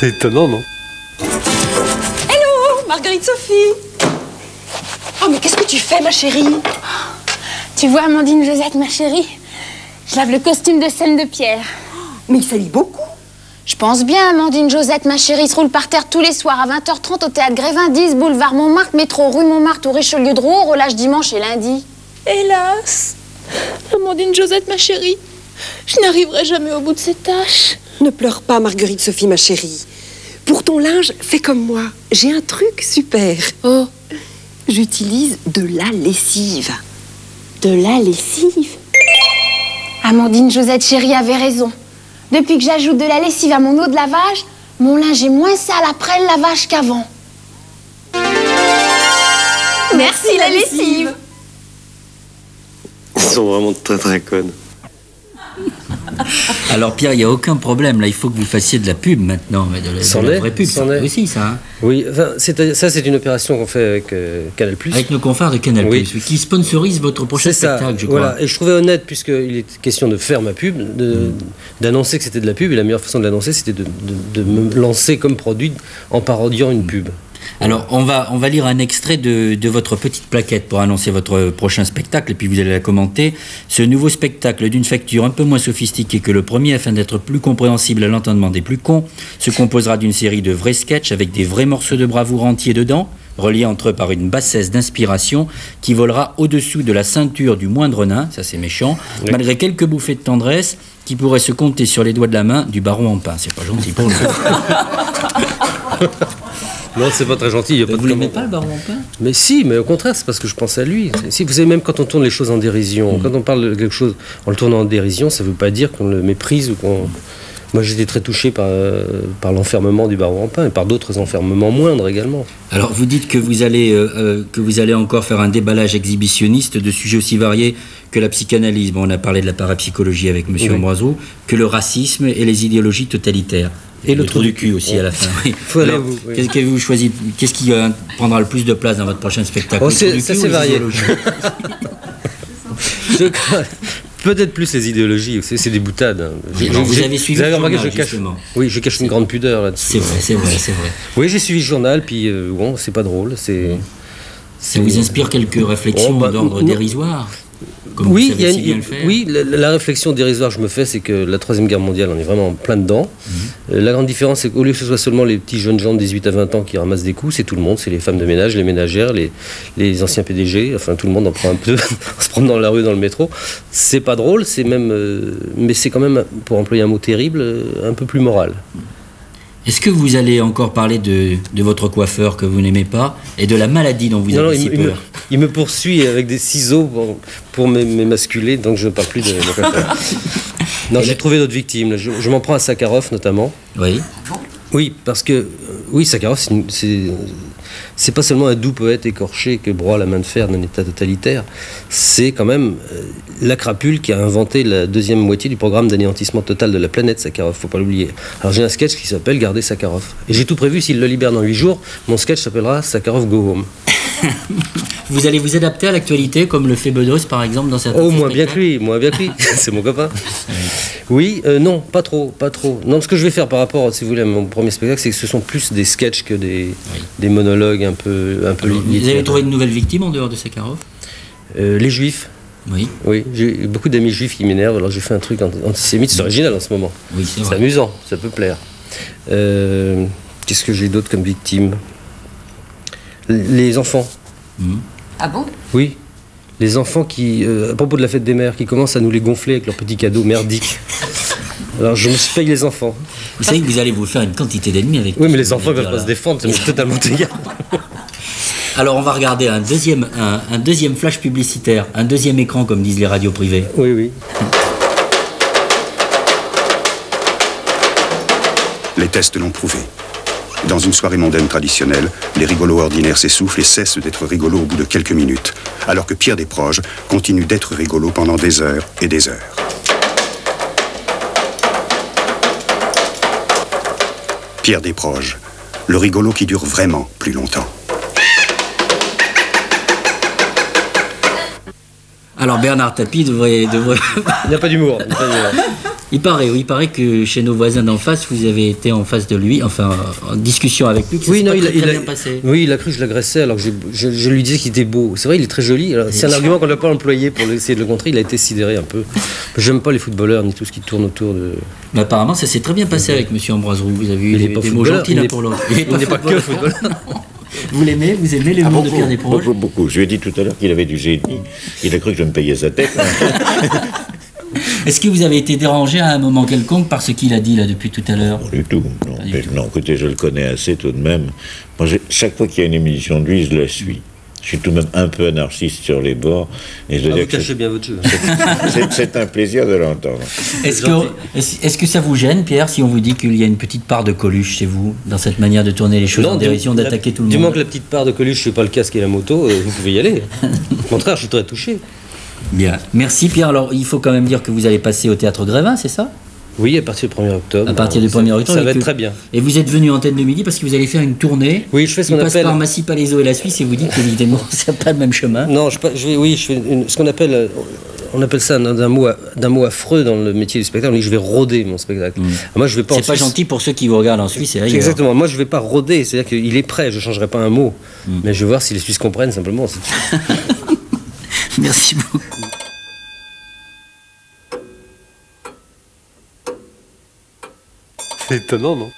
C'est étonnant, non? Hello, Marguerite Sophie. Oh, mais qu'est-ce que tu fais, ma chérie? Tu vois, Amandine Josette, ma chérie, je lave le costume de scène de Pierre. Mais il salit beaucoup. Je pense bien, Amandine Josette, ma chérie, se roule par terre tous les soirs à 20h30 au Théâtre Grévin, 10, boulevard Montmartre, métro rue Montmartre, au Richelieu de Rouen, relâche dimanche et lundi. Hélas, Amandine Josette, ma chérie, je n'arriverai jamais au bout de ces tâches. Ne pleure pas, Marguerite Sophie, ma chérie. Pour ton linge, fais comme moi. J'ai un truc super. Oh, J'utilise de la lessive. de la lessive. Amandine Josette, chérie, avait raison. Depuis que j'ajoute de la lessive à mon eau de lavage, mon linge est moins sale après le lavage qu'avant. Merci la lessive. Ils sont vraiment très très connes. Alors Pierre, il n'y a aucun problème, là il faut que vous fassiez de la pub maintenant, mais de la vraie pub, c'est aussi ça. Hein. Oui, enfin, ça c'est une opération qu'on fait avec Canal+. Avec nos confrères de Canal+, oui. Qui sponsorise votre prochain spectacle, je crois. Voilà. Et je trouvais honnête, puisqu'il est question de faire ma pub, d'annoncer que c'était de la pub, et la meilleure façon de l'annoncer, c'était de me lancer comme produit en parodiant une pub. Alors, on va lire un extrait de votre petite plaquette pour annoncer votre prochain spectacle, et puis vous allez la commenter. Ce nouveau spectacle, d'une facture un peu moins sophistiquée que le premier, afin d'être plus compréhensible à l'entendement des plus cons, se composera d'une série de vrais sketchs avec des vrais morceaux de bravoure entiers dedans, reliés entre eux par une bassesse d'inspiration qui volera au-dessous de la ceinture du moindre nain, ça c'est méchant, oui. Malgré quelques bouffées de tendresse qui pourraient se compter sur les doigts de la main du baron en pain. C'est pas gentil pour le Non, c'est pas très gentil. Vous l'aimez pas, le baron en pain? Mais si, mais au contraire, c'est parce que je pense à lui. Si, vous savez, même quand on tourne les choses en dérision, quand on parle de quelque chose en le tournant en dérision, ça veut pas dire qu'on le méprise ou qu'on... Moi, j'étais très touché par l'enfermement du baron en pain et par d'autres enfermements moindres également. Alors, vous dites que vous allez encore faire un déballage exhibitionniste de sujets aussi variés que la psychanalyse. Bon, on a parlé de la parapsychologie avec M. Ambroiseau, que le racisme et les idéologies totalitaires. Et le trou du cul aussi à la fin. Oui. Alors, qu'est-ce que vous choisissez? Qu'est-ce qui prendra le plus de place dans votre prochain spectacle? Ça c'est varié. Peut-être plus les idéologies, c'est des boutades. Hein. Vous avez suivi le journal, Oui, je cache une grande pudeur là-dessus. C'est vrai. Oui, j'ai suivi le journal, puis bon, c'est pas drôle. Ça vous inspire quelques réflexions d'ordre dérisoire? Oui, la réflexion dérisoire que je me fais, c'est que la Troisième Guerre mondiale, on est vraiment en plein dedans. La grande différence, c'est qu'au lieu que ce soit seulement les petits jeunes gens de 18 à 20 ans qui ramassent des coups, c'est tout le monde, c'est les femmes de ménage, les ménagères, les anciens PDG, enfin tout le monde en prend un peu, en se promenant dans la rue, dans le métro. C'est pas drôle, c'est même, mais c'est quand même, pour employer un mot terrible, un peu plus moral. Est-ce que vous allez encore parler de votre coiffeur que vous n'aimez pas et de la maladie dont vous avez si peur? Il me poursuit avec des ciseaux pour m'émasculer, donc je ne parle plus de mon coiffeur. Non, j'ai trouvé d'autres victimes. Je m'en prends à Sakharov notamment. Oui. Oui, parce que Sakharov, c'est pas seulement un doux poète écorché que broie la main de fer d'un État totalitaire, c'est quand même la crapule qui a inventé la deuxième moitié du programme d'anéantissement total de la planète, Sakharov, faut pas l'oublier. Alors j'ai un sketch qui s'appelle Garder Sakharov. Et j'ai tout prévu, s'il le libère dans 8 jours, mon sketch s'appellera Sakharov Go Home. Vous allez vous adapter à l'actualité, comme le fait Bedos par exemple dans certains moins bien que lui, c'est mon copain. Oui, non, pas trop. Non, ce que je vais faire par rapport, si vous voulez, à mon premier spectacle, c'est que ce sont plus des sketchs que des monologues un peu. Vous avez trouvé une nouvelle victime en dehors de Sakharov? Les Juifs. Oui, j'ai beaucoup d'amis juifs qui m'énervent, alors j'ai fait un truc antisémite, c'est original en ce moment. Oui, c'est amusant, ça peut plaire. Qu'est-ce que j'ai d'autre comme victime? Les enfants. Ah bon? Oui. Les enfants qui, à propos de la fête des mères, qui commencent à nous les gonfler avec leurs petits cadeaux merdiques. Alors je me paye les enfants. Vous savez que vous allez vous faire une quantité d'ennemis avec. Oui, mais les enfants ne peuvent pas se défendre, c'est totalement égal. Alors on va regarder un deuxième flash publicitaire, un deuxième écran comme disent les radios privées. Oui. Les tests l'ont prouvé. Dans une soirée mondaine traditionnelle, les rigolos ordinaires s'essoufflent et cessent d'être rigolos au bout de quelques minutes, alors que Pierre Desproges continue d'être rigolo pendant des heures et des heures. Pierre Desproges, le rigolo qui dure vraiment plus longtemps. Alors Bernard Tapie devrait... Il n'y a pas d'humour. Il paraît que chez nos voisins d'en face, vous avez été en face de lui, enfin en discussion avec lui, que ça s'est pas très bien passé. Oui, il a cru que je l'agressais alors que je lui disais qu'il était beau. C'est vrai, il est très joli. C'est un argument qu'on n'a pas employé pour essayer de le contrer. Il a été sidéré un peu. J'aime pas les footballeurs ni tout ce qui tourne autour de... Mais apparemment, ça s'est très bien passé avec M. Ambroise Roux. Vous avez eu des mots gentils l'un pour l'autre. Il n'est pas que footballeur. Vous l'aimez? Vous aimez les mots de Pierre Desproges? Beaucoup. Je lui ai dit tout à l'heure qu'il avait du génie. Il a cru que je me payais sa tête. Est-ce que vous avez été dérangé à un moment quelconque par ce qu'il a dit là depuis tout à l'heure? Non, du tout. Non, écoutez, je le connais assez tout de même. Moi, chaque fois qu'il y a une émission de lui, je la suis. Je suis tout de même un peu anarchiste sur les bords. Et je dois dire vous cachez bien votre jeu. C'est un plaisir de l'entendre. Est-ce que ça vous gêne, Pierre, si on vous dit qu'il y a une petite part de Coluche chez vous, dans cette manière de tourner les choses en dérision, d'attaquer tout le monde? Du moment que la petite part de Coluche, je ne sais pas le casque et la moto, vous pouvez y aller. Au contraire, je suis très touché. Bien. Merci, Pierre. Alors, il faut quand même dire que vous allez passer au Théâtre Grévin, c'est ça? Oui, à partir du 1er octobre. À partir du 1er octobre. Ça va être très bien. Et vous êtes venu en Antenne de Midi parce que vous allez faire une tournée. Oui, je fais ce qu'on appelle... par Massy, Palaiseau et la Suisse et vous dites qu'évidemment, c'est pas le même chemin. Non, je fais ce qu'on appelle... On appelle ça d'un mot affreux dans le métier du spectacle. On dit que je vais rôder mon spectacle. Moi, je vais pas. C'est pas gentil pour ceux qui vous regardent en Suisse et ailleurs. Exactement. Moi, je vais pas rôder. C'est-à-dire qu'il est prêt. Je changerai pas un mot. Mais je vais voir si les Suisses comprennent simplement. Merci beaucoup. C'est étonnant, non?